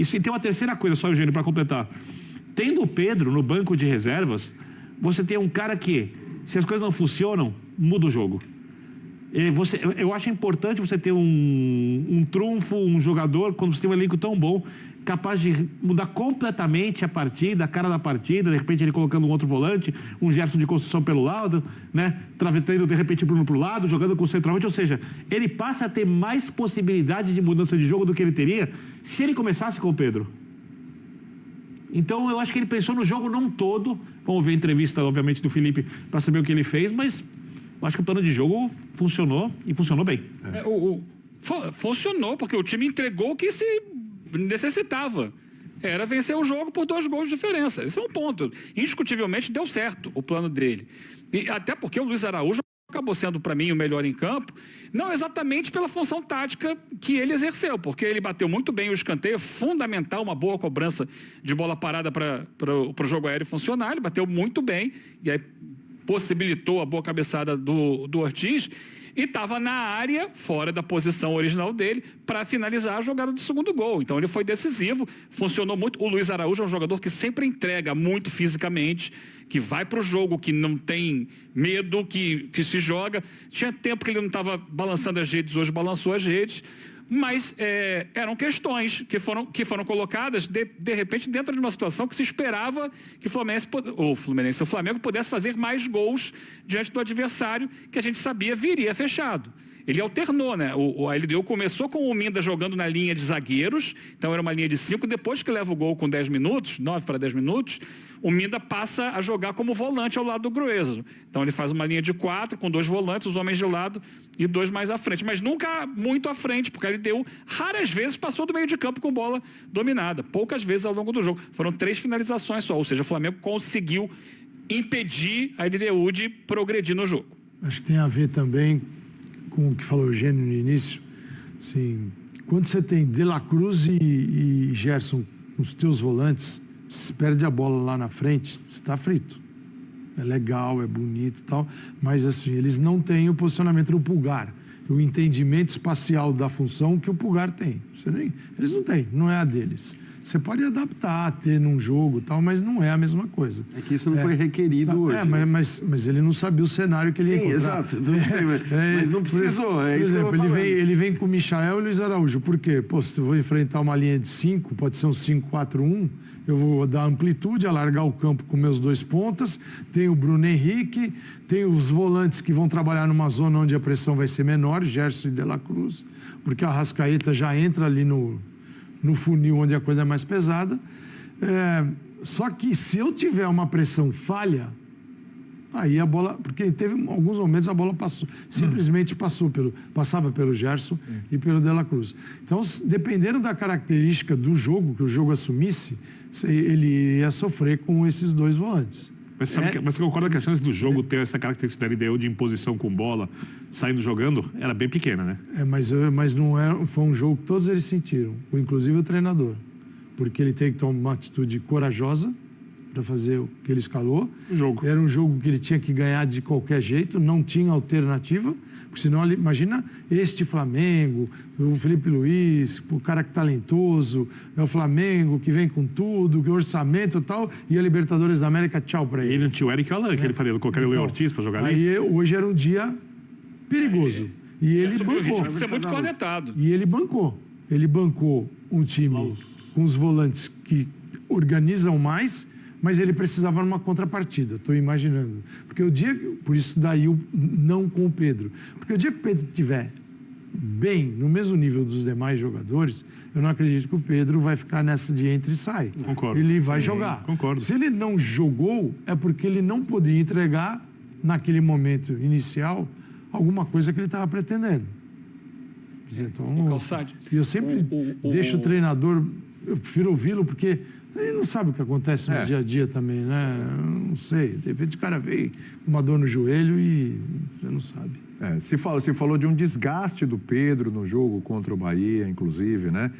E se tem uma terceira coisa, só, Eugênio, para completar. Tendo o Pedro no banco de reservas, você tem um cara que, se as coisas não funcionam, muda o jogo. Eu acho importante você ter um trunfo, um jogador, quando você tem um elenco tão bom, capaz de mudar completamente a partida, a cara da partida, de repente ele colocando um outro volante, um Gerson de construção pelo lado, né? Trazendo de repente o Bruno pro lado, jogando com o centroavante, ou seja, ele passa a ter mais possibilidade de mudança de jogo do que ele teria se ele começasse com o Pedro. Então eu acho que ele pensou no jogo não todo. Vamos ver a entrevista, obviamente, do Felipe para saber o que ele fez, mas eu acho que o plano de jogo funcionou e funcionou bem. Funcionou, porque o time entregou o que se necessitava. Era vencer o jogo por 2 gols de diferença. Esse é um ponto. Indiscutivelmente deu certo o plano dele. E até porque o Luiz Araújo acabou sendo, para mim, o melhor em campo, não exatamente pela função tática que ele exerceu, porque ele bateu muito bem o escanteio, fundamental, uma boa cobrança de bola parada para o jogo aéreo funcionar, ele bateu muito bem, e aí possibilitou a boa cabeçada do Ortiz, e estava na área, fora da posição original dele, para finalizar a jogada do segundo gol. Então ele foi decisivo, funcionou muito. O Luiz Araújo é um jogador que sempre entrega muito fisicamente, que vai para o jogo, que não tem medo, que se joga. Tinha tempo que ele não estava balançando as redes, hoje balançou as redes. Mas eram questões que foram colocadas, de repente, dentro de uma situação que se esperava que o Flamengo pudesse fazer mais gols diante do adversário, que a gente sabia viria fechado. Ele alternou, né? A LDU começou com o Minda jogando na linha de zagueiros, então era uma linha de 5, depois que leva o gol com 10 minutos, 9 para 10 minutos, o Minda passa a jogar como volante ao lado do Grueso. Então ele faz uma linha de 4, com 2 volantes, os homens de lado e 2 mais à frente. Mas nunca muito à frente, porque a LDU raras vezes passou do meio de campo com bola dominada. Poucas vezes ao longo do jogo. Foram 3 finalizações só, ou seja, o Flamengo conseguiu impedir a LDU de progredir no jogo. Acho que tem a ver também com o que falou o Eugênio no início. Assim, quando você tem De La Cruz e Gerson, os teus volantes, se perde a bola lá na frente, você está frito. É legal, é bonito e tal, mas assim, eles não têm o posicionamento do Pulgar, o entendimento espacial da função que o Pulgar tem. Eles não têm, não é a deles. Você pode adaptar, ter num jogo e tal, mas não é a mesma coisa. É que isso não foi requerido hoje. Mas ele não sabia o cenário que ele ia encontrar. Exato. Mas não precisou. Por exemplo, ele vem com o Michael e o Luiz Araújo. Por quê? Pô, se eu vou enfrentar uma linha de 5, pode ser um 5-4-1, eu vou dar amplitude, alargar o campo com meus 2 pontas, tem o Bruno Henrique, tem os volantes que vão trabalhar numa zona onde a pressão vai ser menor, Gerson e De La Cruz, porque a Arrascaeta já entra ali no funil onde a coisa é mais pesada. Só que se eu tiver uma pressão falha, aí a bola... Porque teve alguns momentos a bola passou, simplesmente passava pelo Gerson e pelo De La Cruz. Então, dependendo da característica do jogo, que o jogo assumisse, ele ia sofrer com esses 2 volantes. Mas você concorda que a chance do jogo ter essa característica da LDU de imposição com bola, saindo jogando, era bem pequena, né? Mas não foi um jogo que todos eles sentiram, inclusive o treinador. Porque ele teve que tomar uma atitude corajosa para fazer o que ele escalou. Era um jogo que ele tinha que ganhar de qualquer jeito, não tinha alternativa. Porque senão, imagina este Flamengo, o Felipe Luiz, o cara que é talentoso, é o Flamengo que vem com tudo, que orçamento e tal, e a Libertadores da América, tchau para ele. Ele não tinha o Eric Alan, que ele faria, colocaria o Leo Ortiz para jogar ali. Aí hoje era um dia perigoso. E ele bancou. Isso é muito cornetado. E ele bancou. Ele bancou um time com os volantes que organizam mais, mas ele precisava numa contrapartida, estou imaginando. Porque o dia, por isso daí o não com o Pedro. Porque o dia que o Pedro estiver bem, no mesmo nível dos demais jogadores, eu não acredito que o Pedro vai ficar nessa de entra e sai. Concordo. Ele vai jogar. Concordo. Se ele não jogou, é porque ele não podia entregar, naquele momento inicial, alguma coisa que ele estava pretendendo. Então, eu sempre deixo o treinador, eu prefiro ouvi-lo, porque ele não sabe o que acontece no dia a dia também, né? Eu não sei. De repente o cara veio com uma dor no joelho e você não sabe. Se falou de um desgaste do Pedro no jogo contra o Bahia, inclusive, né?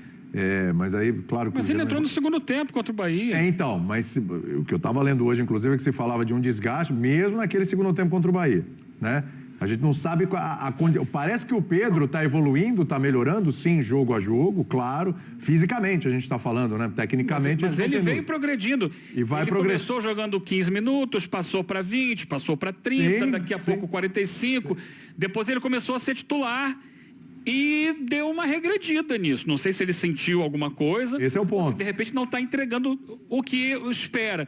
Mas aí, claro... Mas ele entrou no segundo tempo contra o Bahia. Então, mas o que eu estava lendo hoje, inclusive, é que se falava de um desgaste, mesmo naquele segundo tempo contra o Bahia, né? A gente não sabe parece que o Pedro está evoluindo, está melhorando, sim, jogo a jogo, claro. Fisicamente a gente está falando, né? Tecnicamente. Mas ele veio progredindo. E vai ele começou jogando 15 minutos, passou para 20, passou para 30, daqui a pouco 45. Depois ele começou a ser titular. E deu uma regredida nisso. Não sei se ele sentiu alguma coisa. Esse é o ponto. Ou se de repente não está entregando o que espera.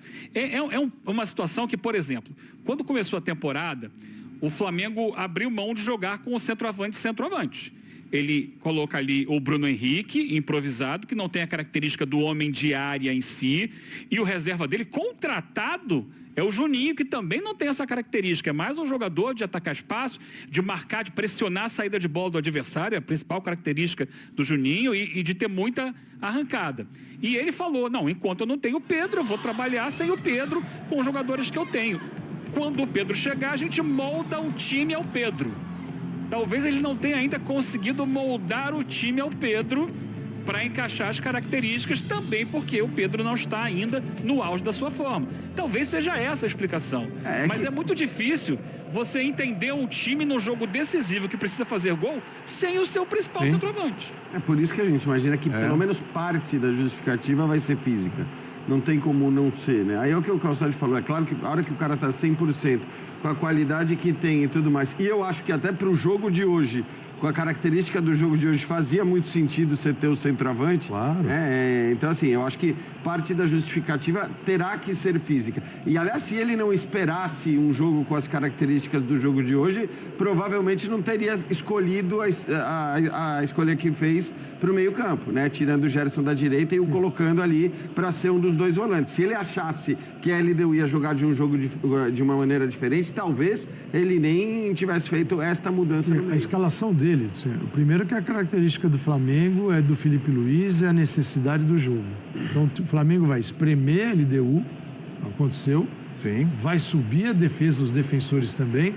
Uma situação que, por exemplo, quando começou a temporada, o Flamengo abriu mão de jogar com o centroavante. Ele coloca ali o Bruno Henrique, improvisado, que não tem a característica do homem de área em si. E o reserva dele, contratado, é o Juninho, que também não tem essa característica. É mais um jogador de atacar espaço, de marcar, de pressionar a saída de bola do adversário, é a principal característica do Juninho, e de ter muita arrancada. E ele falou, não, enquanto eu não tenho o Pedro, eu vou trabalhar sem o Pedro com os jogadores que eu tenho. Quando o Pedro chegar, a gente molda o time ao Pedro. Talvez ele não tenha ainda conseguido moldar o time ao Pedro para encaixar as características, também porque o Pedro não está ainda no auge da sua forma. Talvez seja essa a explicação. Mas é muito difícil você entender um time num jogo decisivo que precisa fazer gol sem o seu principal centroavante. É por isso que a gente imagina que pelo menos parte da justificativa vai ser física. Não tem como não ser, né? Aí é o que o Calçade falou. É claro que a hora que o cara tá 100%, com a qualidade que tem e tudo mais. E eu acho que até pro jogo de hoje, com a característica do jogo de hoje, fazia muito sentido você ter o centroavante. Claro. Então, assim, eu acho que parte da justificativa terá que ser física. E, aliás, se ele não esperasse um jogo com as características do jogo de hoje, provavelmente não teria escolhido a escolha que fez para o meio-campo, né? Tirando o Gerson da direita e o colocando ali para ser um dos dois volantes. Se ele achasse que a LDU ia jogar de um jogo de uma maneira diferente, talvez ele nem tivesse feito esta mudança no meio. A escalação dele, o primeiro que a característica do Flamengo é do Felipe Luiz, é a necessidade do jogo. Então o Flamengo vai espremer a LDU, aconteceu. Sim. Vai subir a defesa, os defensores também.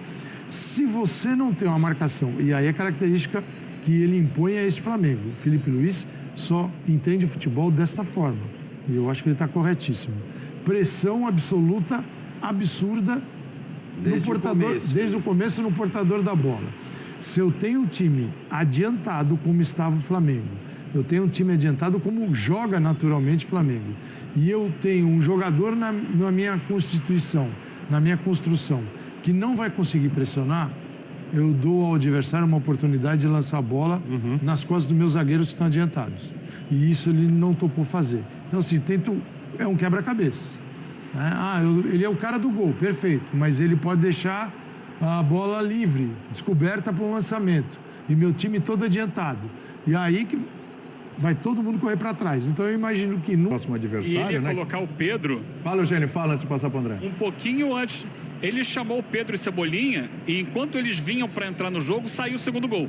Se você não tem uma marcação, e aí a característica que ele impõe é esse Flamengo. O Felipe Luiz só entende futebol desta forma. E eu acho que ele está corretíssimo. Pressão absoluta, absurda, desde o começo no portador da bola. Se eu tenho um time adiantado como estava o Flamengo, eu tenho um time adiantado como joga naturalmente o Flamengo, e eu tenho um jogador na minha constituição, na minha construção, que não vai conseguir pressionar, eu dou ao adversário uma oportunidade de lançar a bola nas costas dos meus zagueiros que estão adiantados. E isso ele não topou fazer. Então, assim, é um quebra-cabeça. Ele é o cara do gol, perfeito, mas ele pode deixar a bola livre, descoberta para um lançamento. E meu time todo adiantado. E aí que vai todo mundo correr para trás. Então eu imagino que no próximo adversário, e ele ia né? colocar o Pedro... Fala, Eugênio, fala antes de passar para o André. Um pouquinho antes, ele chamou o Pedro e Cebolinha, e enquanto eles vinham para entrar no jogo, saiu o segundo gol.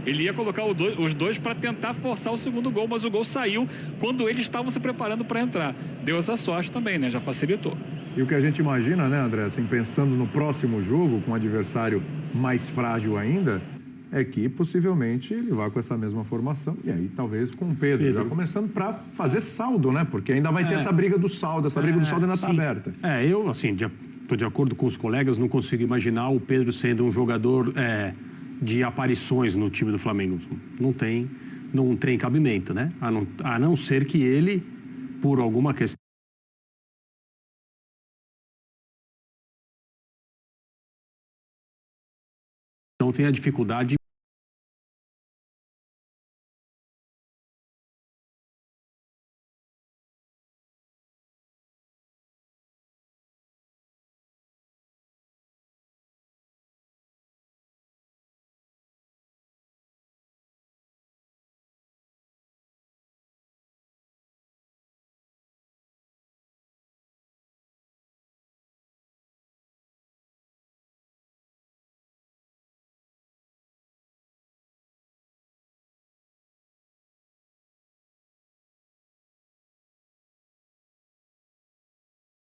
Ele ia colocar os dois para tentar forçar o segundo gol, mas o gol saiu quando eles estavam se preparando para entrar. Deu essa sorte também, né? Já facilitou. E o que a gente imagina, né, André, assim, pensando no próximo jogo, com um adversário mais frágil ainda, é que possivelmente ele vai com essa mesma formação, e aí talvez com o Pedro. Já começando para fazer saldo, né? Porque ainda vai ter essa briga do saldo, ainda está aberta. Eu, assim, estou de acordo com os colegas, não consigo imaginar o Pedro sendo um jogador de aparições no time do Flamengo. Não tem cabimento, né? A não ser que ele, por alguma questão, tenha dificuldade